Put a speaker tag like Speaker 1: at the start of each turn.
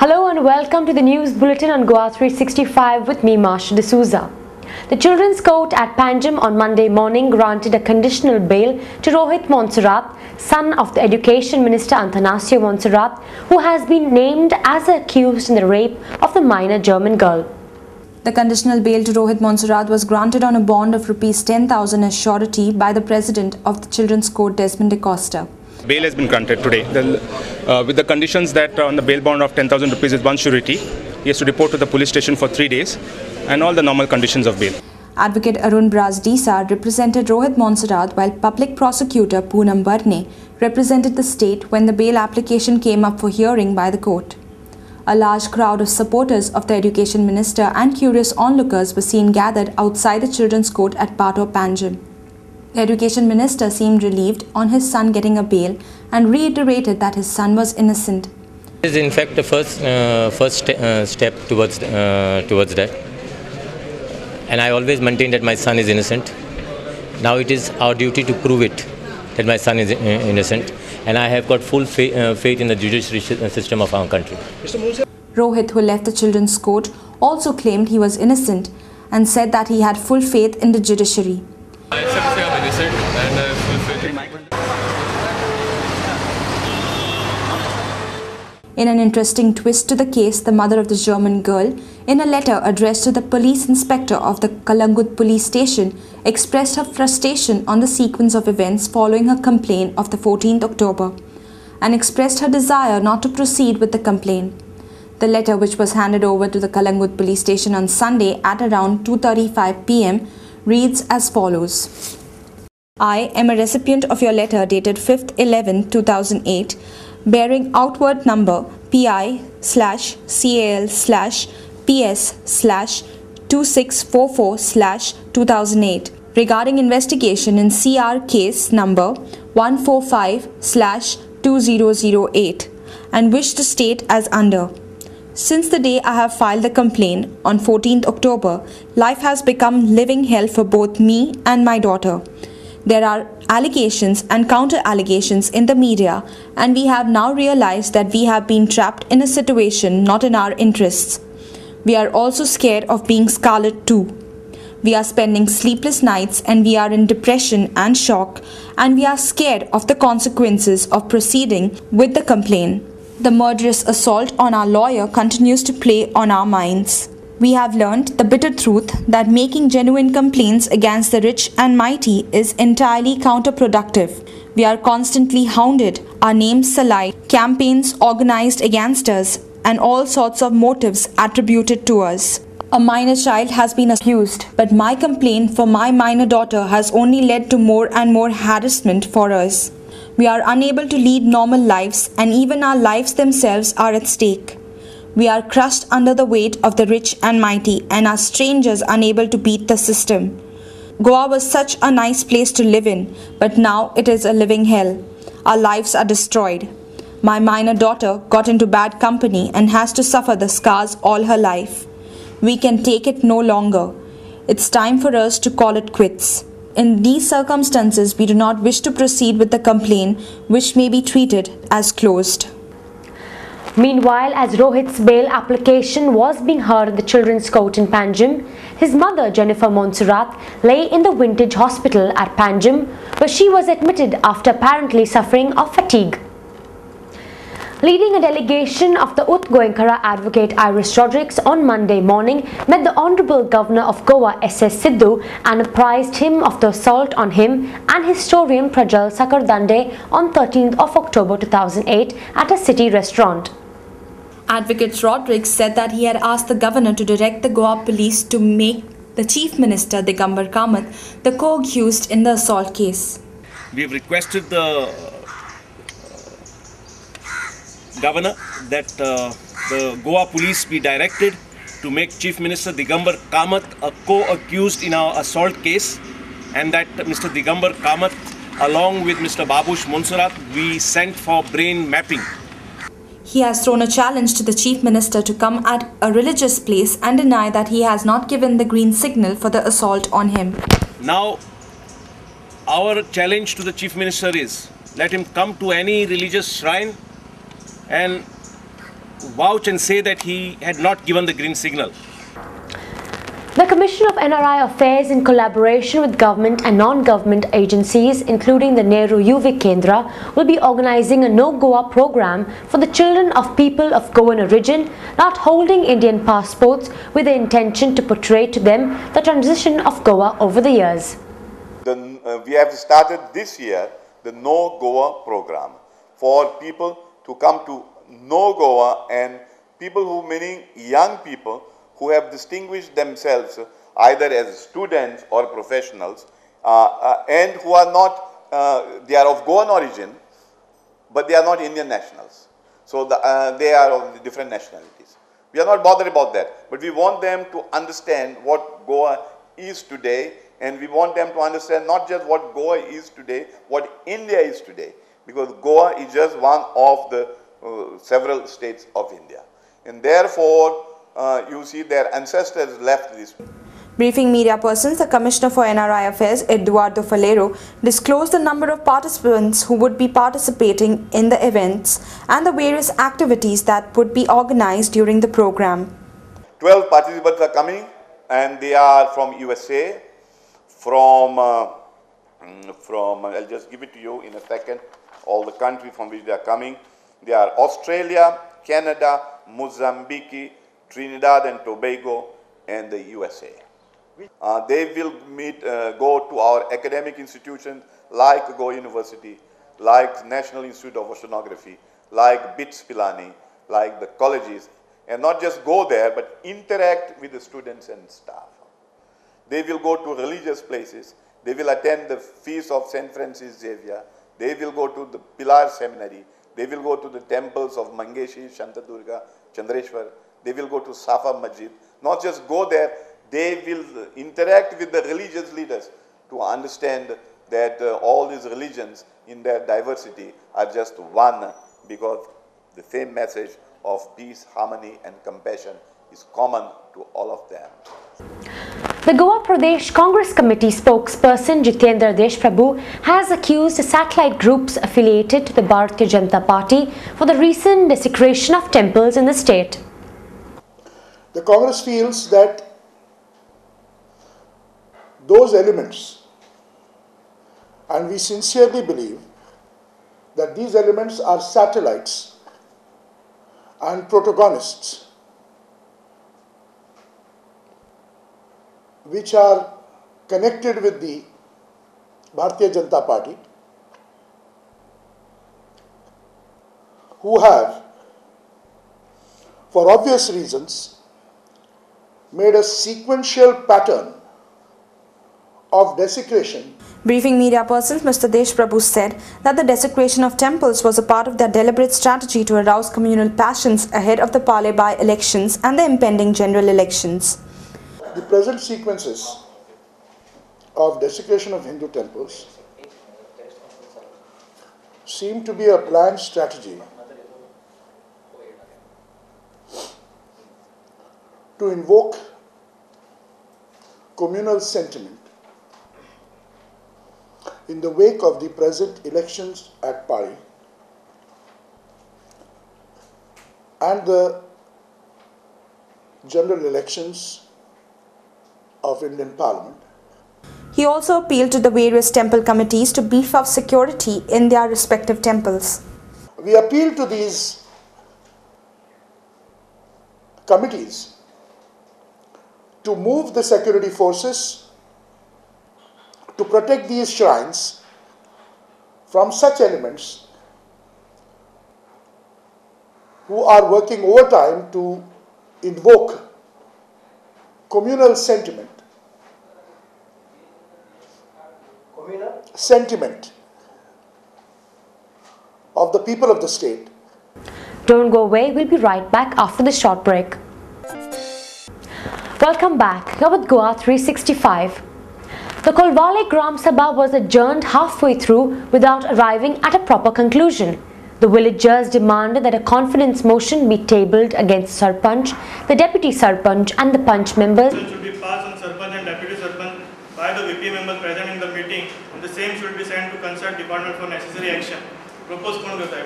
Speaker 1: Hello and welcome to the news bulletin on Goa365 with me, Marsha D'Souza. The Children's Court at Panjim on Monday morning granted a conditional bail to Rohit Montserrat, son of the Education Minister Athanasio Montserrat, who has been named as accused in the rape of the minor German girl.
Speaker 2: The conditional bail to Rohit Montserrat was granted on a bond of Rs 10,000 as surety by the President of the Children's Court, Desmond de Costa.
Speaker 3: Bail has been granted today with the conditions that on the bail bond of 10,000 rupees is one surety. He has to report to the police station for 3 days and all the normal conditions of bail.
Speaker 2: Advocate Arun Brasdisa represented Rohit Montserrat while Public Prosecutor Poonam Barne represented the state when the bail application came up for hearing by the court. A large crowd of supporters of the Education Minister and curious onlookers were seen gathered outside the Children's Court at Pato, Panjim. The Education Minister seemed relieved on his son getting a bail and reiterated that his son was innocent.
Speaker 4: It is in fact the first step towards that. And I always maintain that my son is innocent. Now it is our duty to prove it, that my son is innocent. And I have got full faith in the judiciary system of our country.
Speaker 2: Rohit, who left the Children's Court, also claimed he was innocent and said that he had full faith in the judiciary.
Speaker 5: I accept that I'm innocent and I have full faith in
Speaker 2: In an interesting twist to the case, the mother of the German girl, in a letter addressed to the police inspector of the Kalangut police station, expressed her frustration on the sequence of events following her complaint of the 14th October and expressed her desire not to proceed with the complaint. The letter, which was handed over to the Kalangut police station on Sunday at around 2:35 p.m., reads as follows. I am a recipient of your letter dated 5/11/2008 bearing outward number PI/CAL/PS/2644/2008 regarding investigation in CR case number 145/2008 and wish to state as under. Since the day I have filed the complaint on 14th October, life has become living hell for both me and my daughter. There are allegations and counter-allegations in the media, and we have now realized that we have been trapped in a situation not in our interests. We are also scared of being scarlet too. We are spending sleepless nights and we are in depression and shock, and we are scared of the consequences of proceeding with the complaint. The murderous assault on our lawyer continues to play on our minds. We have learned the bitter truth that making genuine complaints against the rich and mighty is entirely counterproductive. We are constantly hounded, our names sullied, campaigns organized against us, and all sorts of motives attributed to us. A minor child has been accused, but my complaint for my minor daughter has only led to more and more harassment for us. We are unable to lead normal lives, and even our lives themselves are at stake. We are crushed under the weight of the rich and mighty and are strangers unable to beat the system. Goa was such a nice place to live in, but now it is a living hell. Our lives are destroyed. My minor daughter got into bad company and has to suffer the scars all her life. We can take it no longer. It's time for us to call it quits. In these circumstances, we do not wish to proceed with the complaint, which may be treated as closed.
Speaker 1: Meanwhile, as Rohit's bail application was being heard at the Children's Court in Panjim, his mother, Jennifer Montserrat, lay in the Vintage Hospital at Panjim, where she was admitted after apparently suffering of fatigue. Leading a delegation of the Goenka advocate Iris Rodrigues on Monday morning met the Honourable Governor of Goa S.S. Sidhu and apprised him of the assault on him and historian Prajal Sakardande on 13th of October 2008 at a city restaurant.
Speaker 2: Advocate Rodrigues said that he had asked the governor to direct the Goa police to make the Chief Minister Digambar Kamath the co-accused in the assault case.
Speaker 6: We have requested the Governor that the Goa police be directed to make Chief Minister Digambar Kamath a co-accused in our assault case, and that Mr. Digambar Kamath along with Mr. Babush Montserrat be sent for brain mapping.
Speaker 2: He has thrown a challenge to the Chief Minister to come at a religious place and deny that he has not given the green signal for the assault on him.
Speaker 6: Now, our challenge to the Chief Minister is, let him come to any religious shrine and vouch and say that he had not given the green signal.
Speaker 1: The Commission of NRI Affairs, in collaboration with government and non-government agencies, including the Nehru Yuva Kendra, will be organizing a No Goa program for the children of people of Goan origin not holding Indian passports, with the intention to portray to them the transition of Goa over the years.
Speaker 7: We have started this year the No Goa program for people to come to know Goa, and people who, meaning young people, who have distinguished themselves either as students or professionals and who are not, they are of Goan origin, but they are not Indian nationals. So they are of different nationalities. We are not bothered about that, but we want them to understand what Goa is today, and we want them to understand not just what Goa is today, what India is today, because Goa is just one of the several states of India. And therefore, you see their ancestors left this.
Speaker 2: Briefing media persons, the Commissioner for NRI Affairs, Eduardo Falero, disclosed the number of participants who would be participating in the events and the various activities that would be organized during the program.
Speaker 7: 12 participants are coming, and they are from USA, from I'll just give it to you in a second, all the countries from which they are coming. They are Australia, Canada, Mozambique, Trinidad and Tobago, and the USA. They will go to our academic institutions like Goa University, like National Institute of Oceanography, like BITS Pilani, like the colleges, and not just go there, but interact with the students and staff. They will go to religious places. They will attend the feast of St. Francis Xavier. They will go to the Pilar Seminary. They will go to the temples of Mangeshi, Shantadurga, Chandreshwar. They will go to Safa Masjid. Not just go there, they will interact with the religious leaders to understand that all these religions in their diversity are just one, because the same message of peace, harmony and compassion is common to all of them.
Speaker 1: The Goa Pradesh Congress Committee spokesperson Jitendra Deshprabhu has accused satellite groups affiliated to the Bharatiya Janata Party for the recent desecration of temples in the state.
Speaker 8: The Congress feels that those elements, and we sincerely believe that these elements are satellites and protagonists which are connected with the Bharatiya Janata Party, who have, for obvious reasons, made a sequential pattern of desecration.
Speaker 2: Briefing media persons, Mr. Deshprabhu said that the desecration of temples was a part of their deliberate strategy to arouse communal passions ahead of the Pale by-elections and the impending general elections.
Speaker 8: The present sequences of desecration of Hindu temples seem to be a planned strategy to invoke communal sentiment in the wake of the present elections at Pali and the general elections of Indian Parliament.
Speaker 2: He also appealed to the various temple committees to beef up security in their respective temples.
Speaker 8: We appeal to these committees to move the security forces to protect these shrines from such elements who are working overtime to invoke communal sentiment. Sentiment of the people of the state.
Speaker 1: Don't go away, we'll be right back after this short break. Welcome back, here with Goa365. The Kolwale Gram Sabha was adjourned halfway through without arriving at a proper conclusion. The villagers demanded that a confidence motion be tabled against Sarpanch, the Deputy Sarpanch and the Panch members.
Speaker 9: It should be passed on Sarpanch and Deputy Sarpanch by the VP members present in the meeting, and the same should be sent to concerned department for necessary action. Propose कौन करता है?